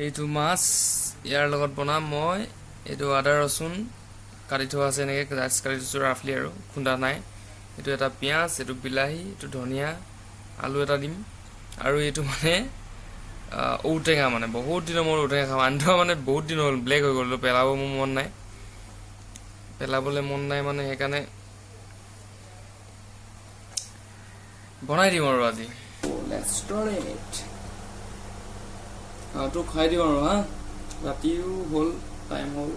এইটো মাছ ইয়াৰ লগত বনাম মই। এইটো আদা ৰচুন কাটি থোৱা আছে, এনেকৈ জাষ্ট কাটি থৈছোঁ ৰাফলি আৰু খুন্দা নাই। এইটো এটা পিঁয়াজ, এইটো বিলাহী, এইটো ধনিয়া, আলু এটা দিম। আৰু এইটো মানে ঔটেঙা, মানে বহুত দিনৰ মূৰত ঔটেঙা খাম। আনি মানে বহুত দিন হ'ল, ব্লেক হৈ গ'ল, পেলাব মোৰ মন নাই, পেলাবলৈ মন নাই মানে সেইকাৰণে বনাই দিম আৰু আজি। Let's start it. তো খাই দিওঁ আৰু হা। ৰাতিও হ'ল, টাইম হ'ল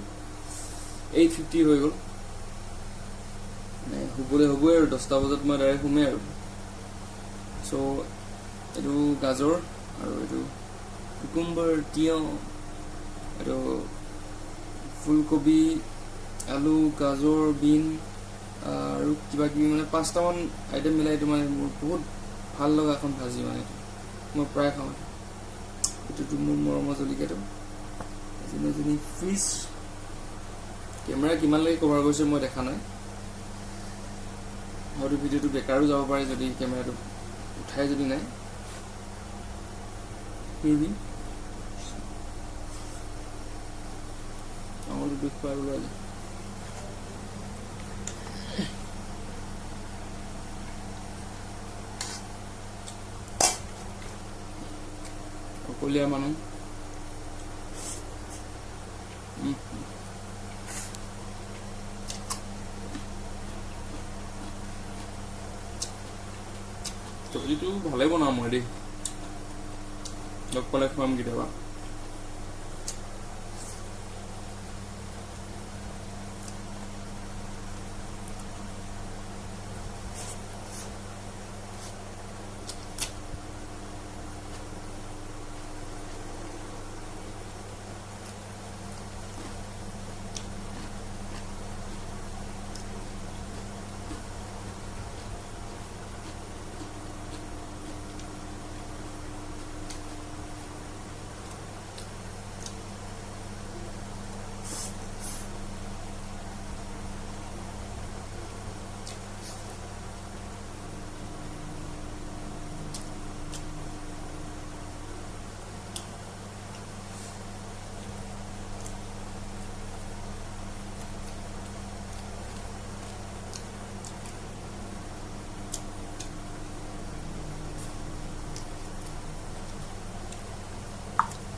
8:50 হৈ গ'ল। মানে শুবলৈ হ'বই আৰু 10টা বজাত মই ডাইৰেক্ট শুমেই আৰু। চ' এইটো গাজৰ আৰু এইটো কুকুম্বাৰ, তিয়ঁহ, এইটো ফুলকবি, আলু, গাজৰ, বিন আৰু কিবা কিবি মানে 5টামান আইটেম মিলাই এইটো মানে মোৰ বহুত ভাল লগা এখন ভাজি। মানে এইটো মই প্ৰায় খাওঁ। এইটোতো মোৰ মৰমৰ জলকীয়াটো যেনে ফিছ। কেমেৰা কিমানলৈকে কভাৰ কৰিছে মই দেখা নাই, হয়তো ভিডিঅ'টো বেকাৰো যাব পাৰে যদি কেমেৰাটো উঠাই যদি নাই। আঙুলি দুখ পাই ওলালে। অকলীয়া মানুহ। চব্জিটো ভালে বনাওঁ মই দেই, লগ পালে খুৱাম কেতিয়াবা।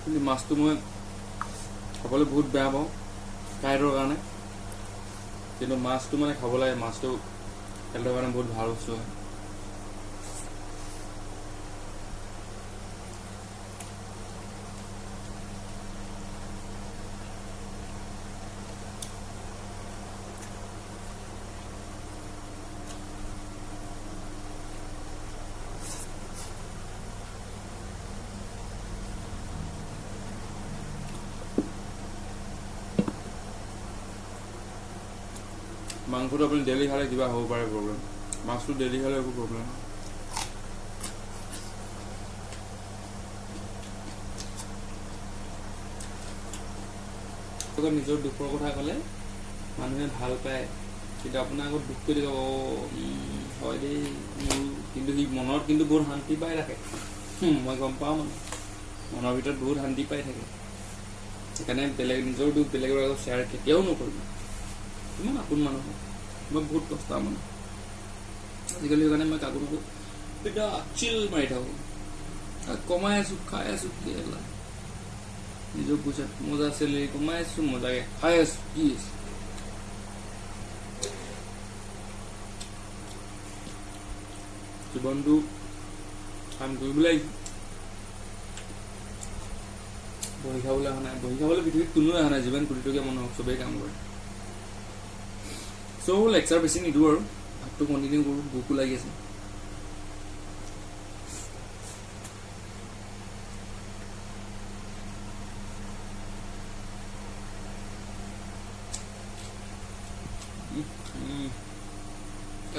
কিন্তু মাছটো মই খাবলৈ বহুত বেয়া পাওঁ কাইটৰ কাৰণে, কিন্তু মাছটো মানে খাব লাগে। মাছটো হেল্থৰ কাৰণে বহুত ভাল বস্তু হয়। মাংসটো আপুনি ডেইলি খালে কিবা হ'ব পাৰে প্ৰব্লেম, মাছটো ডেইলি খালে একো প্ৰব্লেম নহয়। নিজৰ দুখৰ কথা ক'লে মানুহে ভাল পায়, কিন্তু আপোনাৰ আগত দুখ কৰি দিব, হয় দেই মোৰ, কিন্তু সি মনত কিন্তু বহুত শান্তি পাই থাকে। মই গম পাওঁ, মানে মনৰ ভিতৰত বহুত শান্তি পাই থাকে। সেইকাৰণে নিজৰ দুখ বেলেগৰ আগত শ্বেয়াৰ কেতিয়াও নকৰিব। ইমান আপোন মানুহ মই বহুত কষ্ট মানে আজিকালি, সেইকাৰণে মই কাকো এতিয়া চিল মাৰি থাকোঁ। কমাই আছোঁ, খাই আছোঁ, কেলা নিজৰ পইচাত মজা চেলেৰি কমাই আছোঁ, মজাকে খাই আছোঁ। কি জীৱনটো কাম কৰিবলৈ আহিছোঁ, বহি খাবলৈ অহা নাই। বহি খাবলৈ পৃথিৱীত কোনোৱে অহা নাই, যিমান কোটি টকীয়া মানুহ চবেই কাম কৰে। চ' লেকচাৰ বেছি নিদিওঁ আৰু ভাতটো কণ্টিনিউ কৰোঁ, ভোকো লাগি আছে।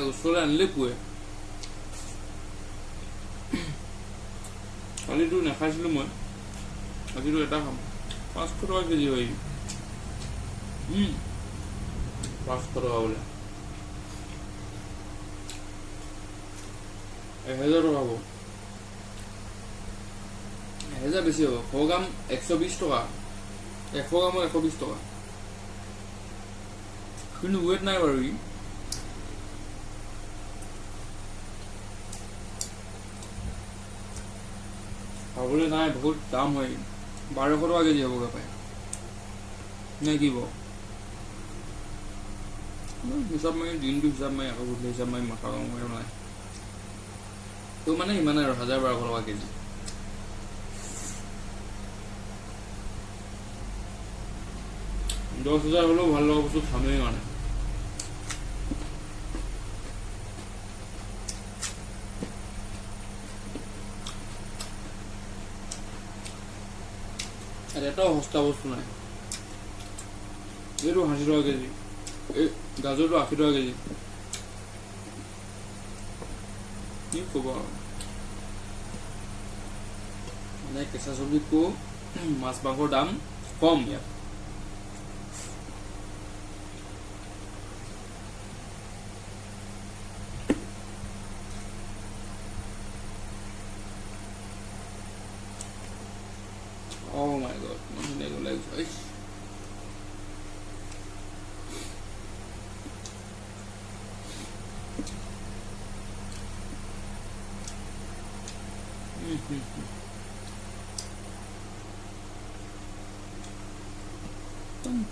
ওচৰলৈ আনিলে পুৱে। কালিতো নাখাইছিলোঁ মই, আজিতো এটা খাম। 500 টকা কেজি হয়। 500 টকা বোলে, 1000 টকা হ'ব। 1000 বেছি হ'ব 100 গ্ৰাম 120 টকা 100 গ্ৰামৰ 120 টকা কিন্তু ৱেট নাই বাৰু ই খাবলৈ নাই বহুত দাম হয় 1200 টকা কেজি হ'বগৈ পায় নে কি হ'ব হিচাপ মাৰি দিনটো হিচাপ মাৰি আকৌ গধূলি হিচাপ মাৰি মাথা গৰম কৰিব নাই তো মানে ইমানে আৰু 1200 টকা কেজি $10,000 হ'লেও ভাল লগা বস্তু খামেই মানে এটাও সস্তা বস্তু নাই এইটো 80 টকা কেজি এই গাজৰটো 80 টকা কেজি কি ক'ব মানে কেঁচা চব্জিতকৈ মাছ মাংসৰ দাম কম ইয়াত Oh my god, my legs.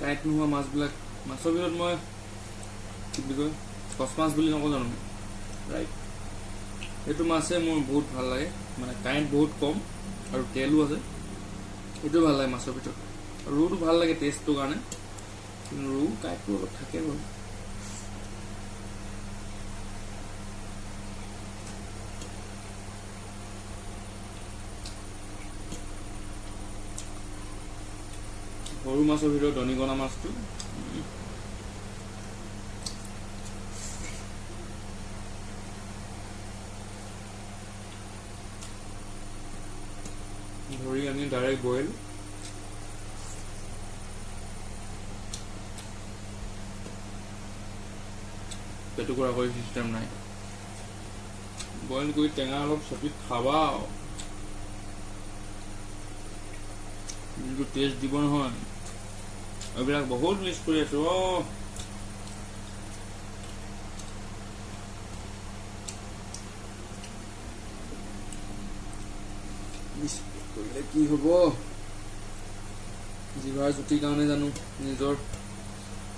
Tight নোহোৱা মাছবিলাক মাছৰ ভিতৰত মই কি বুলি কয় কচ মাছ বুলি নকওঁ জানো ৰাইট এইটো মাছে মোৰ বহুত ভাল লাগে মানে কাইণ্ট বহুত কম আৰু তেলো আছে এইটো ভাল লাগে মাছৰ ভিতৰত ৰৌটো ভাল লাগে টেষ্টটোৰ কাৰণে কিন্তু ৰৌ কাইটটো অলপ থাকে বাৰু সৰু মাছৰ ভিতৰত দনিকণা মাছটো ধৰি আনি ডাইৰেক্ট বইল পেটুকুৰা কৰি চিষ্টেম নাই বইল কৰি টেঙা অলপ চপি খাবা যোনটো টেষ্ট দিব নহয় এইবিলাক বহুত মিছ কৰি আছো কৰিলে কি হ'ব জিভাৰ জুতিৰ কাৰণে জানো নিজৰ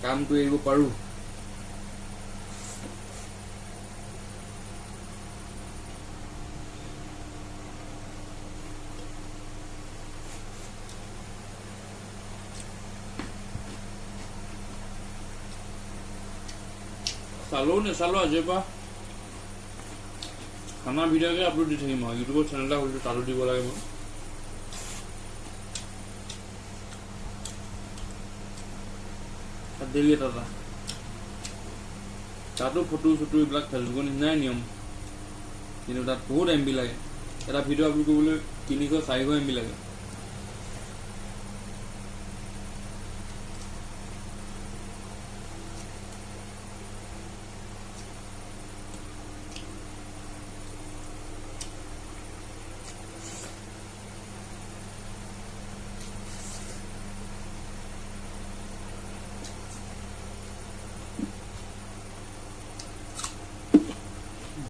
কামটো এৰিব পাৰো চালো নেচালো আজিৰ পৰা খানা ভিডিঅ'কে আপলোড দি থাকিম মই ইউটিউবৰ চেনেল এটা খুলিছো তাতো দিব লাগে মই ডেইলি এটা তাতো ফটো চটো এইবিলাক ফেচবুকৰ নিচিনাই নিয়ম কিন্তু তাত বহুত MB লাগে এটা ভিডিঅ' আপলোড কৰিবলৈ 300-400 MB লাগে